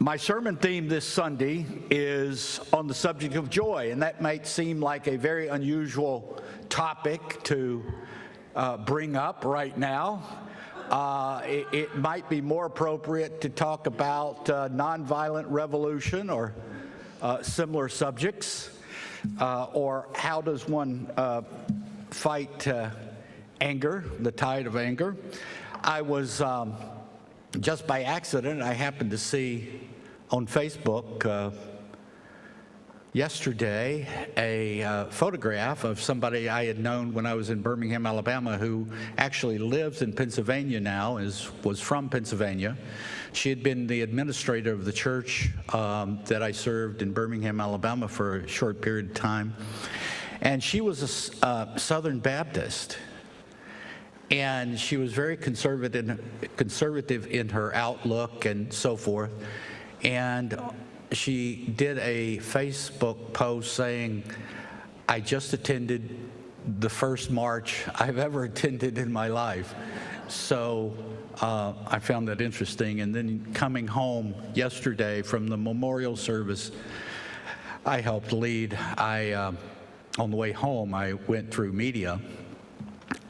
My sermon theme this Sunday is on the subject of joy, and that might seem like a very unusual topic to bring up right now. It might be more appropriate to talk about nonviolent revolution or similar subjects, or how does one fight anger, the tide of anger. I was just by accident, I happened to see on Facebook yesterday a photograph of somebody I had known when I was in Birmingham, Alabama, who actually lives in Pennsylvania now, was from Pennsylvania. She had been the administrator of the church that I served in Birmingham, Alabama for a short period of time. And she was a Southern Baptist. And she was very conservative in her outlook and so forth. And she did a Facebook post saying, "I just attended the first march I've ever attended in my life." So I found that interesting. And then coming home yesterday from the memorial service I helped lead, on the way home, I went through media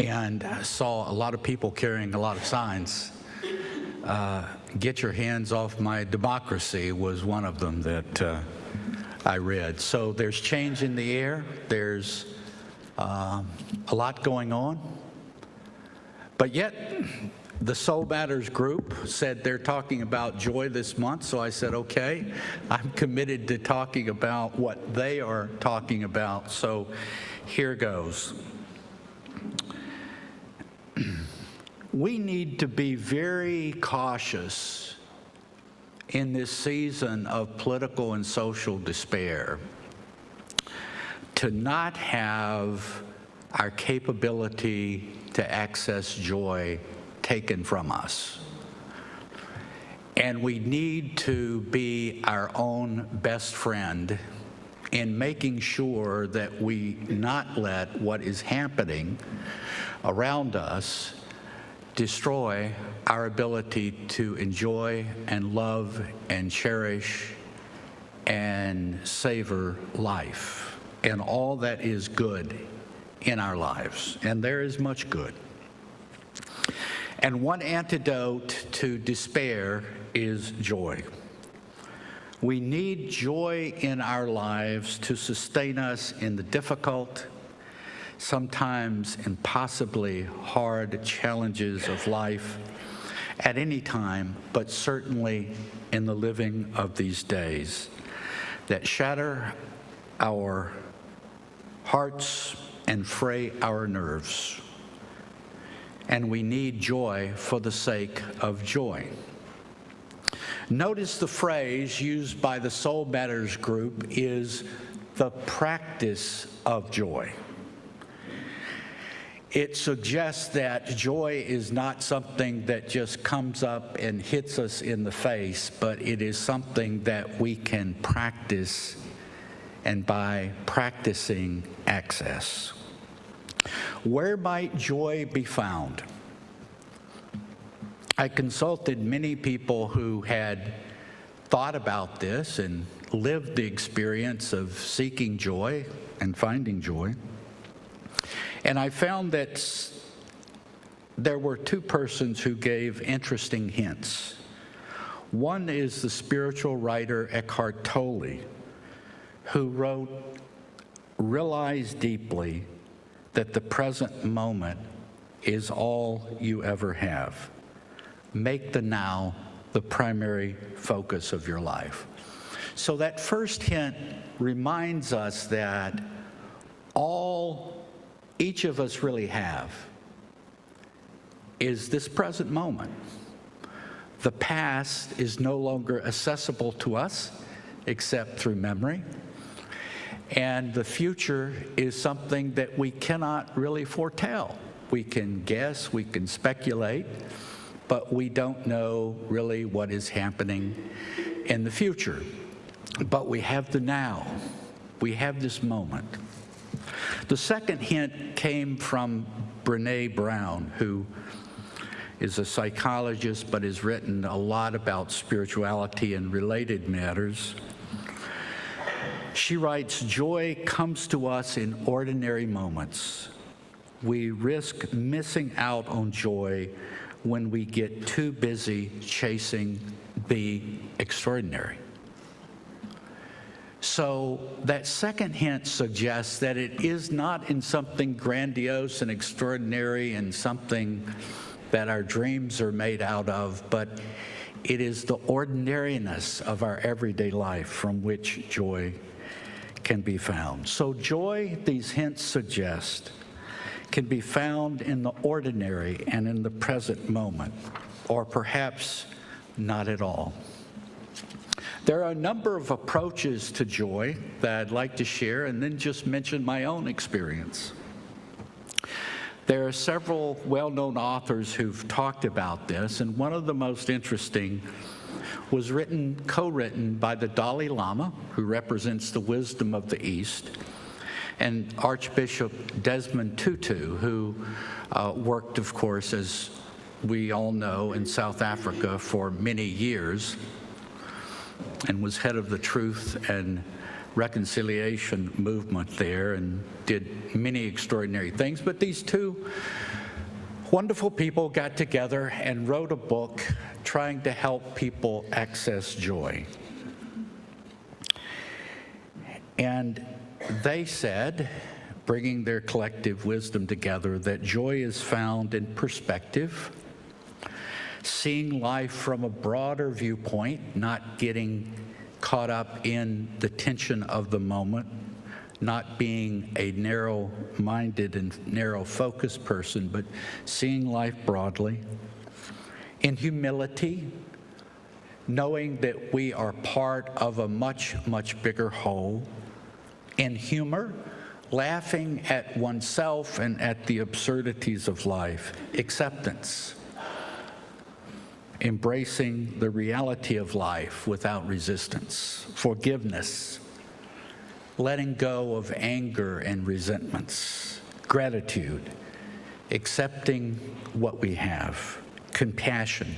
and saw a lot of people carrying a lot of signs. "Get your hands off my democracy" was one of them that I read. So there's change in the air. There's a lot going on. But yet, the Soul Matters group said they're talking about joy this month, so I said, okay, I'm committed to talking about what they are talking about. So here goes. We need to be very cautious in this season of political and social despair to not have our capability to access joy taken from us. And we need to be our own best friend in making sure that we not let what is happening around us destroy our ability to enjoy and love and cherish and savor life and all that is good in our lives. And there is much good. And one antidote to despair is joy. We need joy in our lives to sustain us in the difficult, sometimes impossibly hard challenges of life at any time, but certainly in the living of these days that shatter our hearts and fray our nerves. And we need joy for the sake of joy. Notice the phrase used by the Soul Matters group is the practice of joy. It suggests that joy is not something that just comes up and hits us in the face, but it is something that we can practice, and by practicing, access. Where might joy be found? I consulted many people who had thought about this and lived the experience of seeking joy and finding joy. And I found that there were two persons who gave interesting hints. One is the spiritual writer Eckhart Tolle, who wrote, "Realize deeply that the present moment is all you ever have. Make the now the primary focus of your life." So that first hint reminds us that all each of us really have is this present moment. The past is no longer accessible to us except through memory. And the future is something that we cannot really foretell. We can guess, we can speculate, but we don't know really what is happening in the future. But we have the now. We have this moment. The second hint came from Brené Brown, who is a psychologist, but has written a lot about spirituality and related matters. She writes, "Joy comes to us in ordinary moments. We risk missing out on joy when we get too busy chasing the extraordinary." So that second hint suggests that it is not in something grandiose and extraordinary and something that our dreams are made out of, but it is the ordinariness of our everyday life from which joy can be found. So joy, these hints suggest, can be found in the ordinary and in the present moment, or perhaps not at all. There are a number of approaches to joy that I'd like to share, and then just mention my own experience. There are several well-known authors who've talked about this, and one of the most interesting was co-written by the Dalai Lama, who represents the wisdom of the East, and Archbishop Desmond Tutu, who worked, of course, as we all know, in South Africa for many years, and was head of the Truth and Reconciliation movement there and did many extraordinary things. But these two wonderful people got together and wrote a book trying to help people access joy. And they said, bringing their collective wisdom together, that joy is found in perspective, seeing life from a broader viewpoint, not getting caught up in the tension of the moment, not being a narrow-minded and narrow-focused person, but seeing life broadly. In humility, knowing that we are part of a much, much bigger whole. In humor, laughing at oneself and at the absurdities of life. Acceptance, embracing the reality of life without resistance. Forgiveness, letting go of anger and resentments. Gratitude, accepting what we have. Compassion,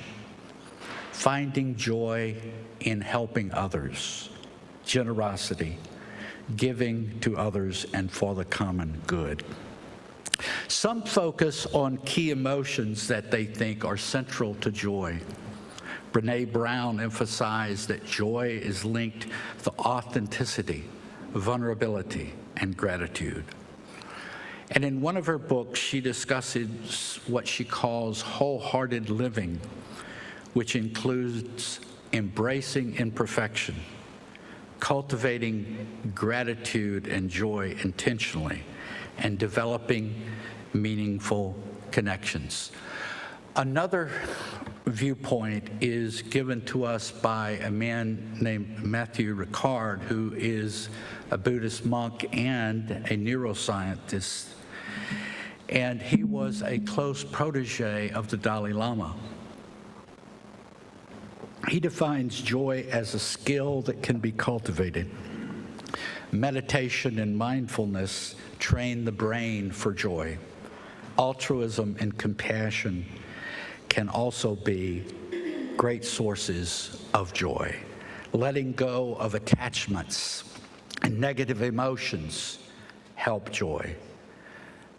finding joy in helping others. Generosity, giving to others and for the common good. Some focus on key emotions that they think are central to joy. Brené Brown emphasized that joy is linked to authenticity, vulnerability, and gratitude. And in one of her books, she discusses what she calls wholehearted living, which includes embracing imperfection, cultivating gratitude and joy intentionally, and developing meaningful connections. Another viewpoint is given to us by a man named Matthew Ricard, who is a Buddhist monk and a neuroscientist. And he was a close protege of the Dalai Lama. He defines joy as a skill that can be cultivated. Meditation and mindfulness train the brain for joy. Altruism and compassion can also be great sources of joy. Letting go of attachments and negative emotions help joy.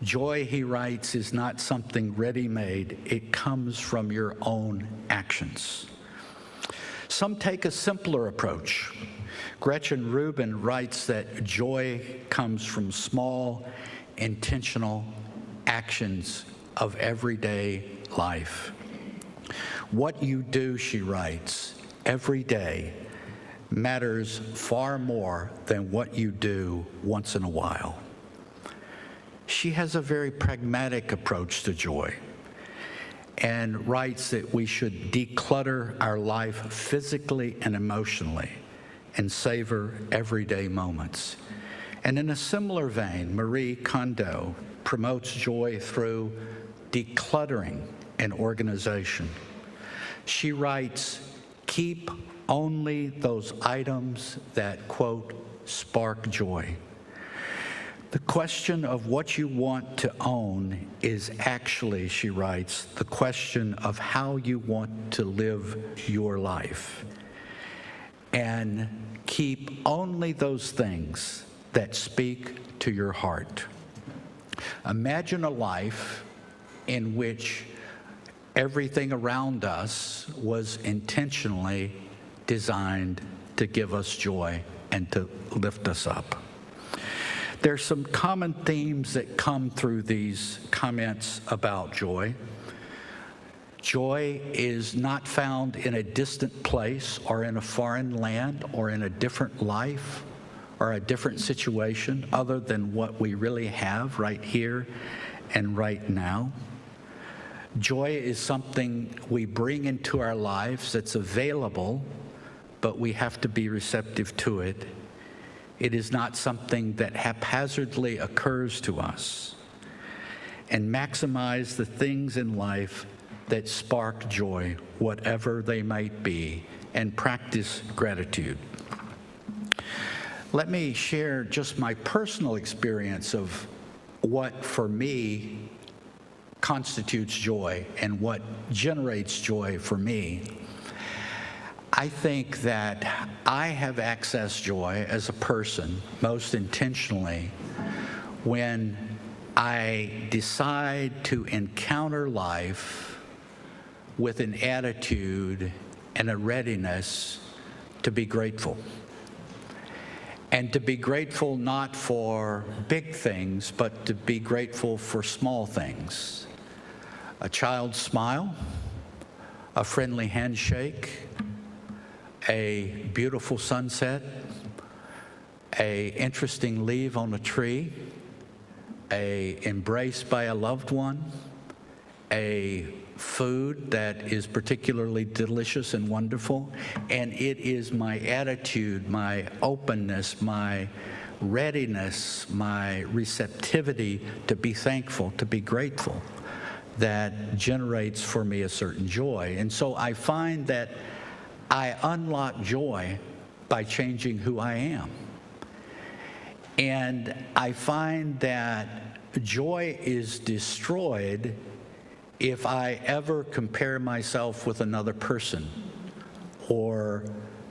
Joy, he writes, is not something ready-made. It comes from your own actions. Some take a simpler approach. Gretchen Rubin writes that joy comes from small, intentional actions of everyday life. What you do, she writes, every day matters far more than what you do once in a while. She has a very pragmatic approach to joy and writes that we should declutter our life physically and emotionally and savor everyday moments. And in a similar vein, Marie Kondo promotes joy through decluttering and organization. She writes, keep only those items that, quote, spark joy. The question of what you want to own is actually, she writes, the question of how you want to live your life. And keep only those things that speak to your heart. Imagine a life in which everything around us was intentionally designed to give us joy and to lift us up. There's some common themes that come through these comments about joy. Joy is not found in a distant place or in a foreign land or in a different life or a different situation other than what we really have right here and right now. Joy is something we bring into our lives that's available, but we have to be receptive to it. It is not something that haphazardly occurs to us. And maximize the things in life that spark joy, whatever they might be, and practice gratitude. Let me share just my personal experience of what, for me, constitutes joy and what generates joy for me. I think that I have accessed joy as a person most intentionally when I decide to encounter life with an attitude and a readiness to be grateful. And to be grateful not for big things, but to be grateful for small things. A child's smile, a friendly handshake, a beautiful sunset, a interesting leaf on a tree, a embrace by a loved one, a food that is particularly delicious and wonderful, and it is my attitude, my openness, my readiness, my receptivity to be thankful, to be grateful, that generates for me a certain joy. And so I find that I unlock joy by changing who I am. And I find that joy is destroyed if I ever compare myself with another person or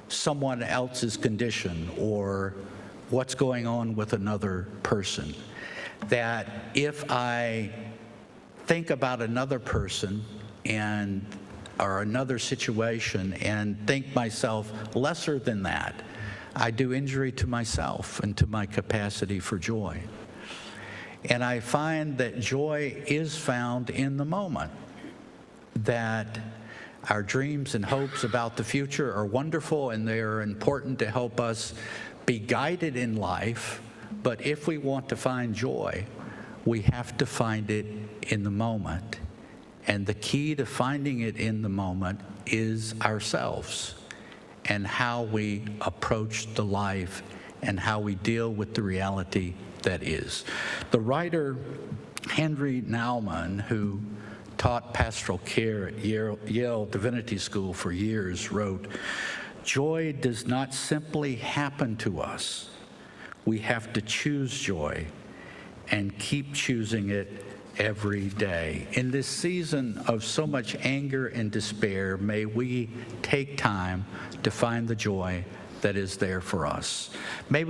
someone else's condition or what's going on with another person. That if I think about another person or another situation and think myself lesser than that, I do injury to myself and to my capacity for joy. And I find that joy is found in the moment, that our dreams and hopes about the future are wonderful and they are important to help us be guided in life, but if we want to find joy, we have to find it in the moment. And the key to finding it in the moment is ourselves and how we approach the life and how we deal with the reality that is. The writer Henry Nauman, who taught pastoral care at Yale Divinity School for years, wrote, "Joy does not simply happen to us. We have to choose joy and keep choosing it every day." In this season of so much anger and despair, may we take time to find the joy that is there for us. May we